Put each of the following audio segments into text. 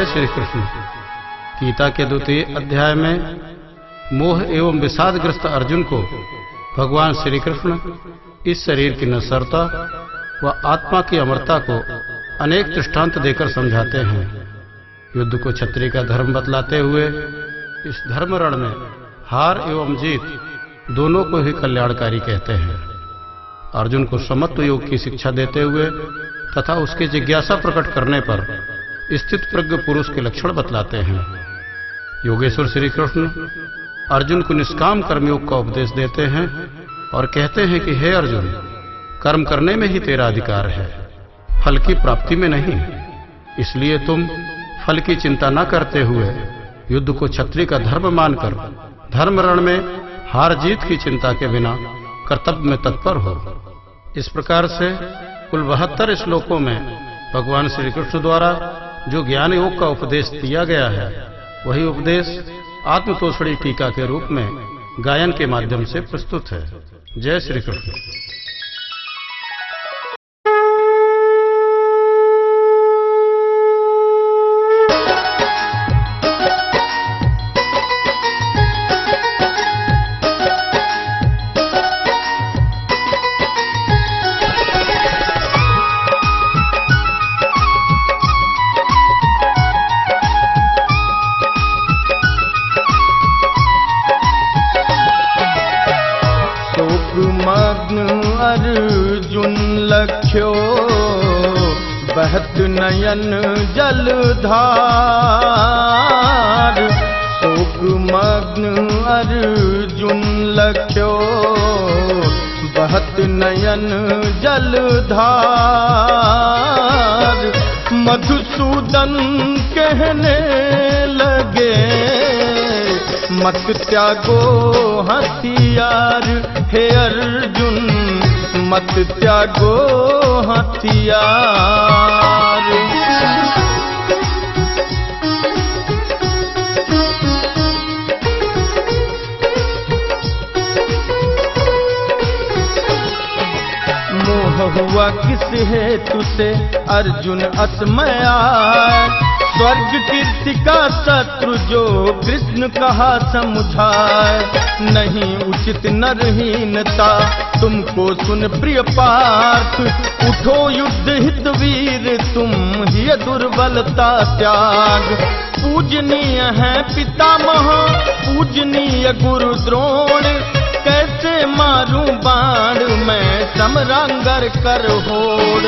श्री कृष्ण। गीता के 2वें अध्याय में मोह एवं विषादग्रस्त अर्जुन को भगवान श्री कृष्ण इस शरीर की नश्वरता व आत्मा की अमरता को अनेक दृष्टांत देकर समझाते हैं। युद्ध को क्षत्रिय का धर्म बतलाते हुए इस धर्म रण में हार एवं जीत दोनों को ही कल्याणकारी कहते हैं। अर्जुन को समत्व योग की शिक्षा देते हुए तथा उसकी जिज्ञासा प्रकट करने पर स्थित प्रज्ञ पुरुष के लक्षण बतलाते हैं। योगेश्वर श्री कृष्ण अर्जुन को निष्काम कर्मयोग का उपदेश देते हैं और कहते हैं कि हे अर्जुन, कर्म करने में ही तेरा अधिकार है, फल की प्राप्ति में नहीं। इसलिए तुम फल की चिंता न करते हुए युद्ध को क्षत्रिय का धर्म मानकर धर्म रण में हार जीत की चिंता के बिना कर्तव्य में तत्पर हो। इस प्रकार से कुल 72 श्लोकों में भगवान श्री कृष्ण द्वारा जो ज्ञान योग का उपदेश दिया गया है, वही उपदेश आत्मतोषणी टीका के रूप में गायन के माध्यम से प्रस्तुत है। जय श्री कृष्ण। अर्जुन लख्यो बहत नयन जलधार, शोक मग्न अर्जुन लख्यो बहत नयन जलधार। मधुसूदन कहने लगे मत त्यागो हथियार, हे अर्जुन मत त्यागो हथियार। मोह हुआ किस हेतु से अर्जुन असमय आए, स्वर्ग कीर्ति का शत्रु जो कृष्ण कहा समुझाए। नहीं उचित नरहीनता तुमको सुन प्रिय पार्थ, उठो युद्ध हित वीर तुम ही दुर्बलता त्याग। पूजनीय है पितामह पूजनीय गुरु द्रोण, कैसे मारूं बाण मैं समरांगर कर होड़।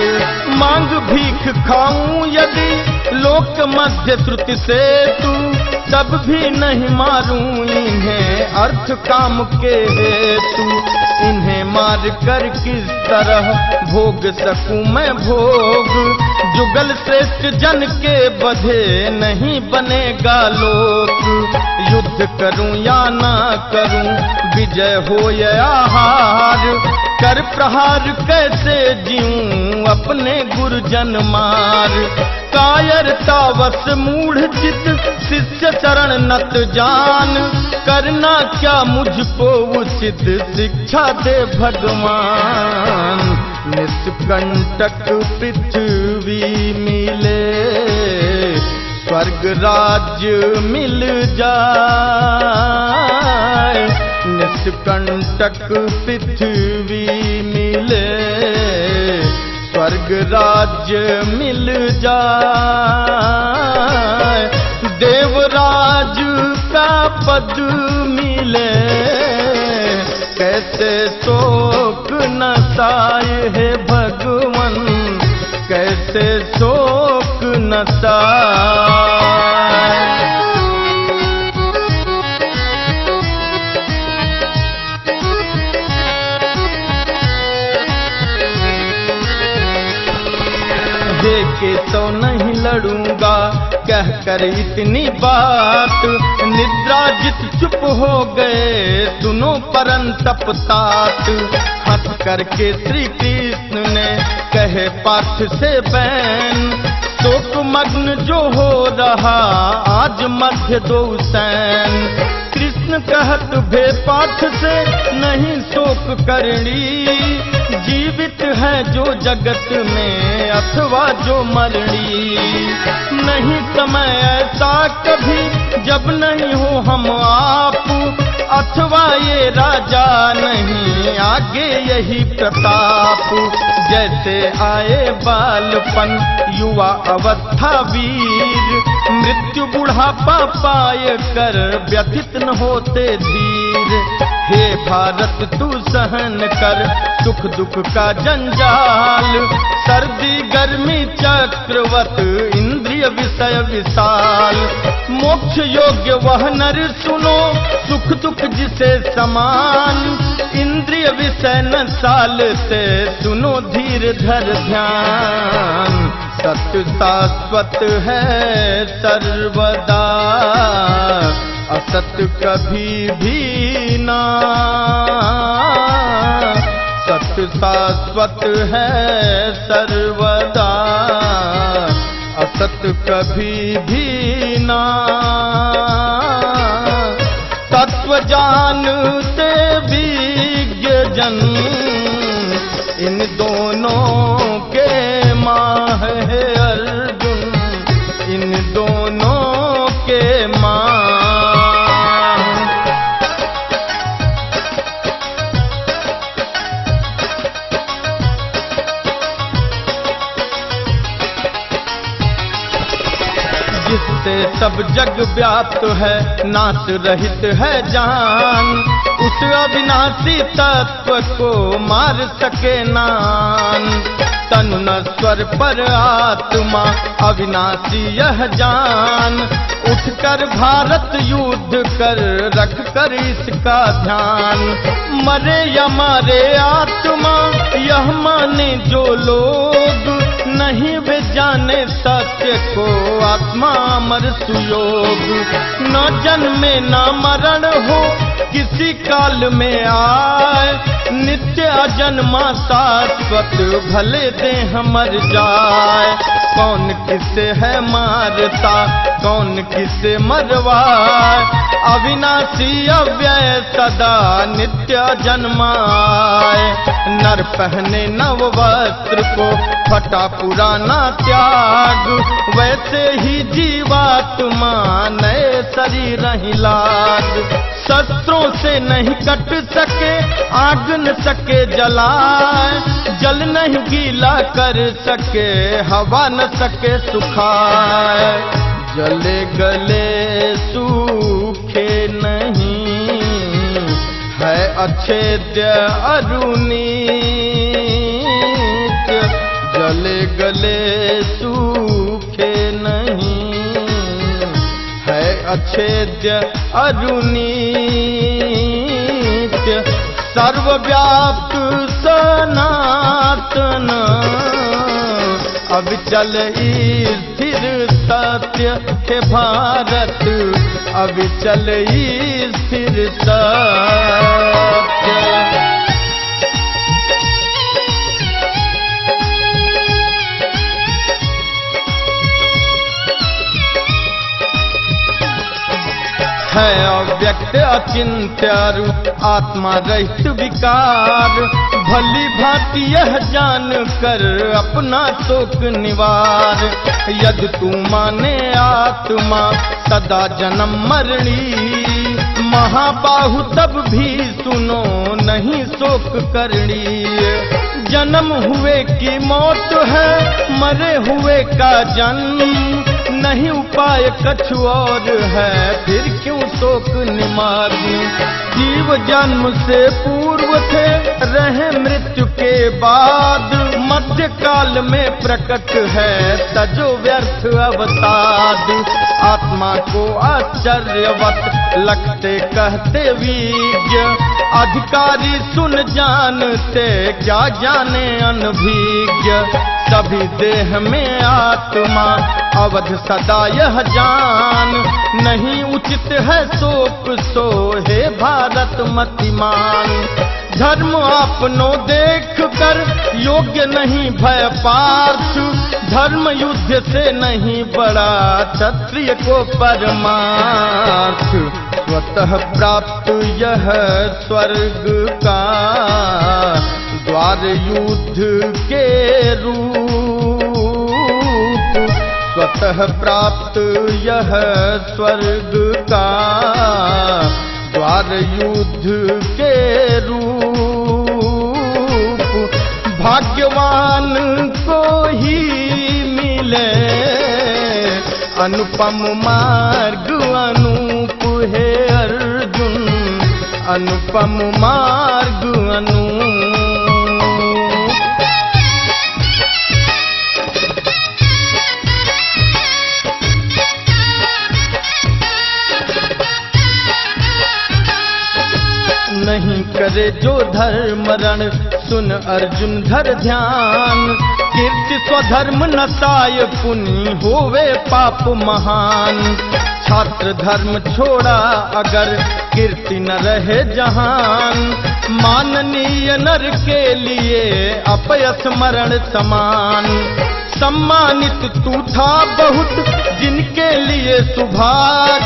मांग भीख खाऊं यदि लोक मध्य श्रुति से तू, तब भी नहीं मारूं इन्हें अर्थ काम के हेतु। इन्हें मार कर किस तरह भोग सकूं मैं भोग, जुगल श्रेष्ठ जन के बधे नहीं बनेगा लोक। युद्ध करूं या ना करूं विजय हो या हार, कर प्रहार कैसे जीऊं अपने गुरुजन मार। कायरता वश मूढ़ चित शिष्य शरण नत जान, करना क्या मुझको उचित शिक्षा दे भगवान। निष्कंटक पृथ्वी मिले स्वर्ग राज्य मिल जाए, निष्कंटक पृथ्वी मिले स्वर्ग राज्य मिल जाए। देवराज का पद मिले कैसे शोक न साए, हे भगवन कैसे शोक न साए। देखे तो नहीं लड़ूंगा कहकर इतनी बात, निद्राजित चुप हो गए सुनो परंतप तात। हंस करके श्री कृष्ण ने कहे पार्थ से बैन, शोक मग्न जो हो रहा आज मध्य दो सैन। कृष्ण कहत भे पार्थ से नहीं शोक करनी, जीवित है जो जगत में अथवा जो मरणी, नहीं समय ऐसा कभी जब नहीं हो हम आप, अथवा ये राजा नहीं आगे यही प्रताप। जैसे आए बालपन युवा अवस्था वीर, मृत्यु बुढ़ापा पाए कर व्यथित न होते धीर। हे भारत तू सहन कर सुख दुख का जंजाल, सर्दी गर्मी चक्रवत इंद्रिय विषय विशाल। मोक्ष योग्य वह नर सुनो सुख दुख जिसे समान, इंद्रिय विषय न साल से सुनो धीर धर ध्यान। सत्य शाश्वत है सर्वदा, असत कभी भी ना। सत्य शाश्वत है सर्वदा, असत कभी भी ना। तत्व जानते विज्ञ जन, इन दोनों के माह है अर्जुन, इन दोनों के माह। जिससे सब जग व्याप्त है नाश रहित है जान, उस अविनाशी तत्व को मार सके नान। तनु नश्वर पर आत्मा अविनाशी यह जान, उठकर भारत युद्ध कर रख कर इसका ध्यान। मरे या मारे आत्मा यह माने जो लोग, नहीं वे जाने सत्य को आत्मा अमर सुयोग। न जन्मे न मरण हो किसी काल में आए, नित्य अजन्मा शाश्वत भले देह मर जाए। कौन किसे है मारता कौन किसे मरवाए, अविनाशी अव्यय सदा नित्य जन्माए। नर पहने नव वस्त्र को फटा पुराना त्याग, वैसे ही जीवात्मा नए शरीर ही लाग। शस्त्रों से नहीं कट सके आग न सके जलाए, जल नहीं गीला कर सके हवा न सके सुखाए। जले गले सूखे नहीं है अच्छेद्य अरुनीत, जले गले सूखे नहीं है अच्छेद्य अरुनीत। सर्वव्याप्त सनातन अविचल स्थिर सत्य है भारत, अविचल स्थिर सत्य। है अव्यक्त अचिंत्य आत्मा रहित विकार, भली भांति यह जान कर अपना शोक निवार। यदि तू माने आत्मा सदा जन्म मरणी, महाबाहु तब भी सुनो नहीं शोक करनी। जन्म हुए की मौत है मरे हुए का जन्म, नहीं उपाय कछु और है फिर क्यों शोक निमार्न। जीव जन्म से पूर्व थे रहे मृत्यु के बाद, मध्य काल में प्रकट है तजो व्यर्थ अवसाद। आत्मा को आश्चर्यवत लगते कहते वीज्ञ, अधिकारी सुन जानते क्या जाने अनभिज्ञ। सभी देह में आत्मा अवध सदा यह जान, नहीं उचित है शोक सो हे भारत मतिमान। धर्म आपनो देख कर योग्य नहीं भय पार्थ, धर्म युद्ध से नहीं बड़ा क्षत्रिय को परमार्थ। स्वतः प्राप्त यह स्वर्ग का द्वार युद्ध के रूप स्वतः प्राप्त यह स्वर्ग का, द्वार युद्ध के रूप भाग्यवान को ही मिले, अनुपम मार्ग अनूप है अर्जुन, अनुपम मार्ग अनूप। नहीं करे जो धर्म रण, सुन अर्जुन धर ध्यान, कीर्ति स्वधर्म नसाय पुनि होवे पाप महान। छात्र धर्म छोड़ा अगर कीर्ति न रहे जहान, माननीय नर के लिए अपयस मरण समान। सम्मानित तू था बहुत जिनके लिए सुभाग,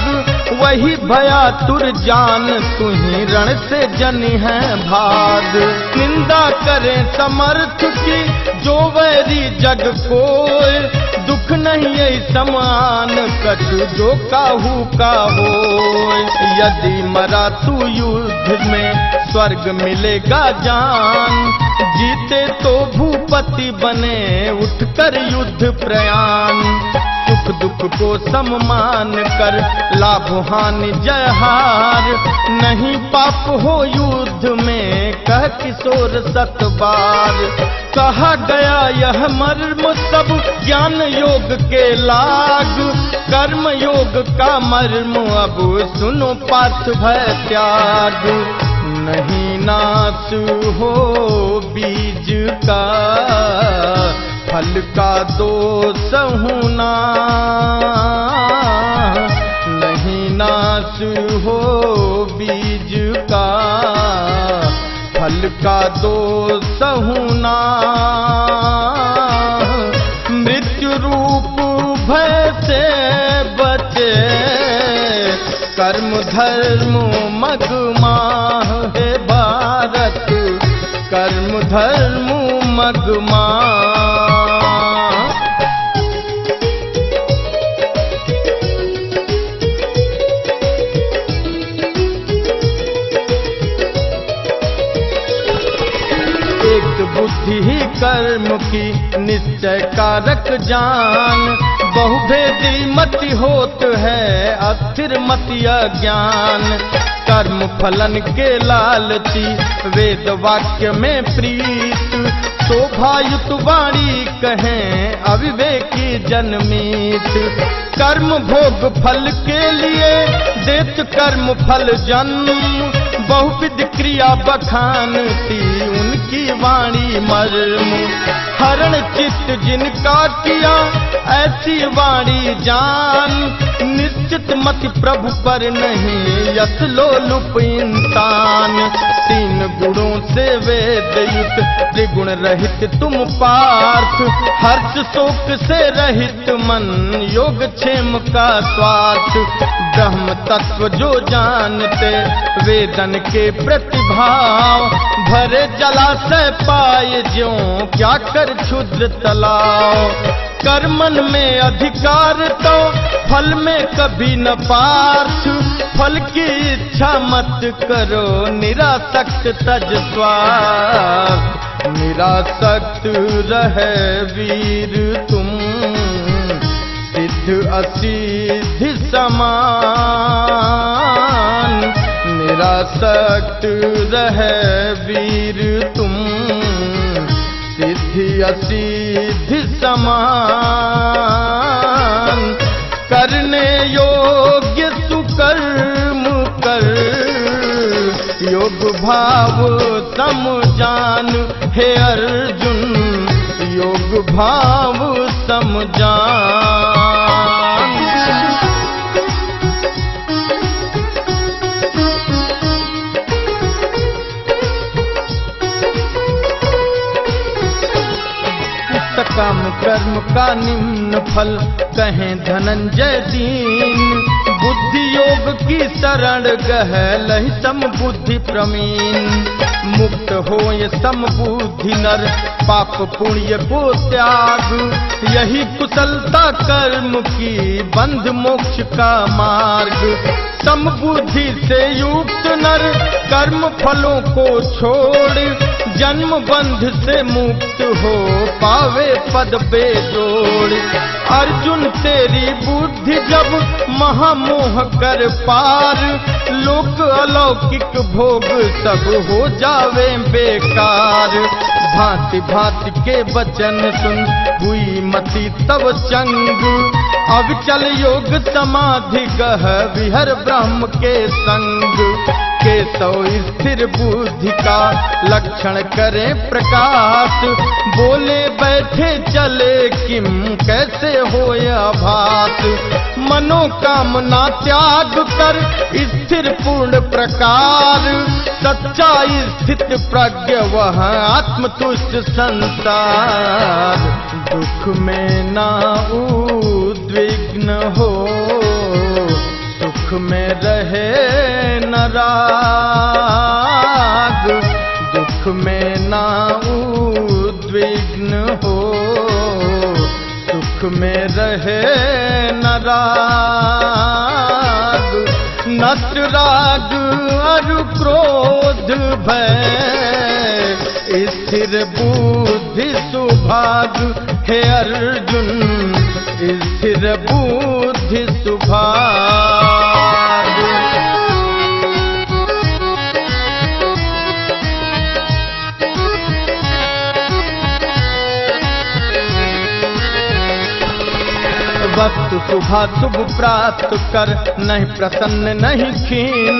वही भया तुर जान तू ही रण से जनी है भाग। निंदा करें समर्थ की जो वैरी जग कोय, दुख नहीं है समान कछु जो काहू का होय। यदि मरा तू युद्ध में स्वर्ग मिलेगा जान, जीते तो भूपति बने उठकर युद्ध प्रयाण। सुख दुख को सम्मान कर लाभ हानि जय हार, नहीं पाप हो युद्ध में कह किशोर सत बार। कहा गया यह मर्म सब ज्ञान योग के लाग, कर्म योग का मर्म अब सुनो पार्थ भय त्याग। नहीं नाश हो बीज का फल का दोष होना, नहीं नाश हो बीज का फल का दोष होना। मृत्यु रूप भय से बचे कर्म धर्म मगमाह है भारत, कर्म धर्म मगमाह। बुद्धि ही कर्म की निश्चय कारक जान, बहुभेदी मति होत है अस्थिर मति अज्ञान। कर्म फलन के लालची वेद वाक्य में प्रीत, शोभायुत वाणी कहें अविवेकी जनमीत। कर्म भोग फल के लिए देत कर्म फल जन्म, बहुविध क्रिया बखानती उनकी वाणी मर्म। हरण चित्त जिनका किया ऐसी वाणी जान, निश्चित मति प्रभु पर नहीं यस लोलुप इंसान। तीन गुणों से वेद युक्त त्रिगुण रहित तुम पार्थ, हर्ष शोक से रहित मन योग क्षेम का स्वार्थ। ब्रह्म तत्व जो जानते वेदन के प्रतिभाव, भरे जलाशय पाए ज्यों क्या कर क्षुद्र तलाव। कर्मन में अधिकार तो फल में कभी न पार्थ, फल की इच्छा मत करो निरासक्त तज स्वार्थ। निरासक्त रहे वीर तुम सिद्ध असिद्धि समान, निरासक्त रहे वीर तुम सिद्धि असिद्धि समान। करने योग्य सुकर्म कर, योग भाव समझान हे अर्जुन, योग भाव समझान। काम कर्म का निम्न फल कहें धनंजय दीन, बुद्धि योग की शरण गह लहि सम बुद्धि प्रमीन। मुक्त होय समबुद्धि नर, पाप पुण्य को त्याग। यही कुशलता कर्म की बंध मोक्ष का मार्ग। समबुद्धि से युक्त नर कर्म फलों को छोड़, जन्म बंध से मुक्त हो पावे पद बेजोड़। अर्जुन तेरी बुद्धि जब महामोह कर पार, लोक अलौकिक भोग सब हो जावे बेकार। भांति भांति के वचन सुन हुई मति तब चंग, अविचल योग समाधि गह विहर ब्रह्म के संग। केशव स्थिर बुद्धि का लक्षण करे प्रकाश, बोले बैठे चले किम कैसे होय आभास। मनोकामना त्याग कर स्थिर पूर्ण प्रकार, सच्चा स्थित प्रज्ञ वह आत्मतुष्ट संसार। दुख में ना उद्विग्न हो, सुख में रहे न राग। दुख में ना उद्विग्न हो, सुख में रहे न राग। नष्ट राग अरु क्रोध भय, स्थिर बुद्धि सुभाग। हे अर्जुन स्थिर बुद्धि सुभाग। वस्तु शुभाशुभ प्राप्त कर, नहीं प्रसन्न नहीं खीन।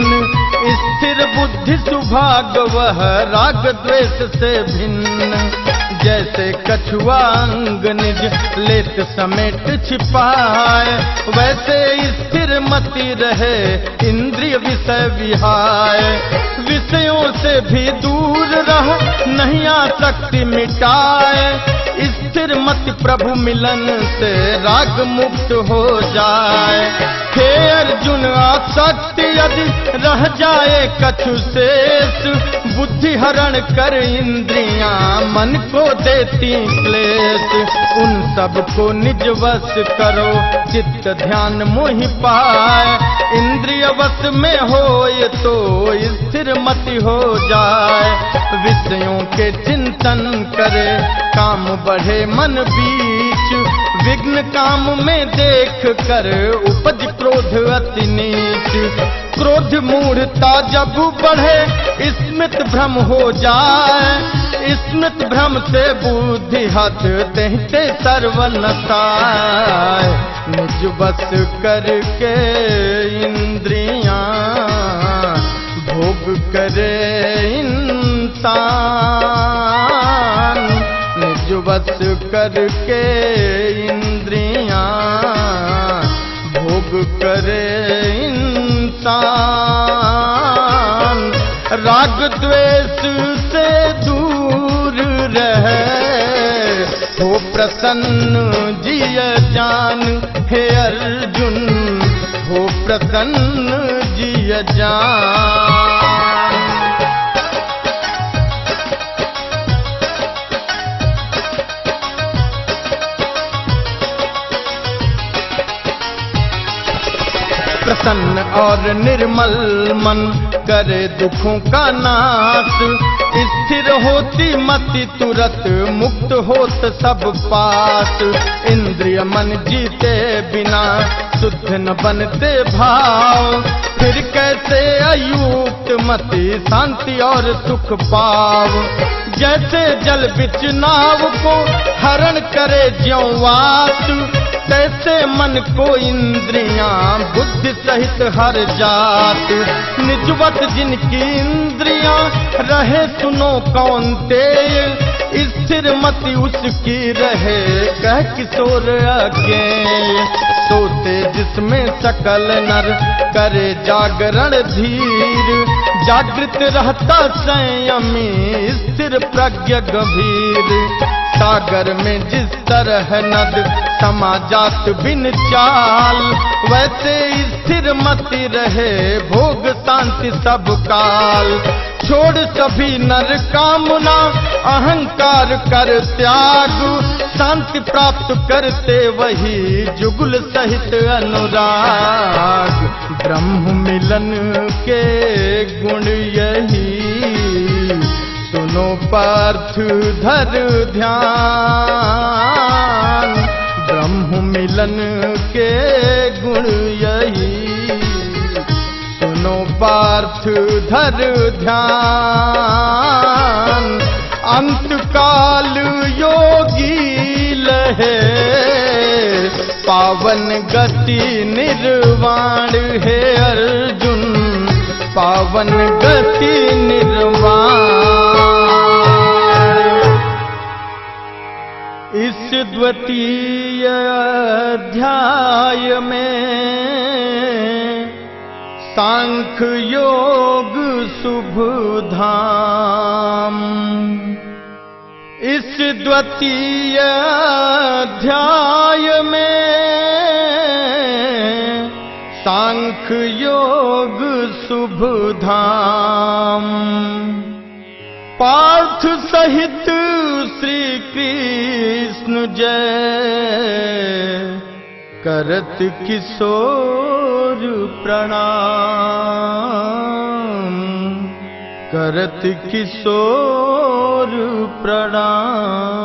स्थिर बुद्धि सुभाग वह राग द्वेष से भिन्न। जैसे कछुआ अंग निज लेत समेट छिपाए, वैसे स्थिर मति रहे इंद्रिय विषय विहाय। विषयों से भी दूर रह नहीं आसक्ति मिटाए, स्थिर मति प्रभु मिलन से राग मुक्त हो जाए। हे अर्जुन आसक्ति यदि रह जाए कछु शेष, बुद्धि हरण कर इंद्रियां मन को देती क्लेश। उन सब को निज वश करो चित्त ध्यान मोहि पाए, इंद्रिय वश में होए तो स्थिर मति हो जाए। विषयों के चिंतन करे काम बढ़े मन बीच, विघ्न काम में देख कर उपज क्रोध अति नीच। क्रोध मूढ़ता जब बढ़े स्मित भ्रम हो जाए, स्मित भ्रम से बुद्धि हत तेहते सर्वनसाय। निज बस करके इंद्रियां भोग करे इंसान, निज बस करके इंद्रियां भोग करे इंसान। राग द्वेष से दूर रहे, हो प्रसन्न जिय जान। हे अर्जुन हो प्रसन्न जिय जान। प्रसन्न और निर्मल मन करे दुखों का नाश, स्थिर होती मति तुरत मुक्त होत सब पास। इंद्रिय मन जीते बिना शुद्ध न बनते भाव, फिर कैसे अयुक्त मति शांति और सुख पाव। जैसे जल बिच नाव को हरण करे ज्यों वात, तैसे मन को इंद्रियां बुद्धि सहित हर जात। निजवत जिनकी इंद्रियां रहे सुनो कौन्तेय, स्थिर मति उसकी रहे कह किशोर अज्ञेय। सोते जिसमें सकल नर करे जागरण धीर, जागृत रहता संयमी स्थिर प्रज्ञ गंभीर। सागर में जिस तरह नद समाजात बिन चाल, वैसे स्थिर मति रहे भोग शांति सब काल। छोड़ सभी नर कामना, अहंकार कर त्याग, शांति प्राप्त करते वही जुगल सहित अनुराग। ब्रह्म मिलन के गुण यही, सुनो पार्थ धर ध्यान। ब्रह्म मिलन के गुण यही, सुनो पार्थ धर ध्यान। अंत काल योगी लहे, पावन गति निर्वाण है अर्जुन, पावन गति निर्वाण। इस द्वितीय अध्याय में सांख्य योग शुभ धाम। इस द्वितीय अध्याय में सांख्य योग शुभ धाम। पार्थ सहित श्री कृष्ण जय, करत किशोर प्रणाम, करत किशोर प्रणाम।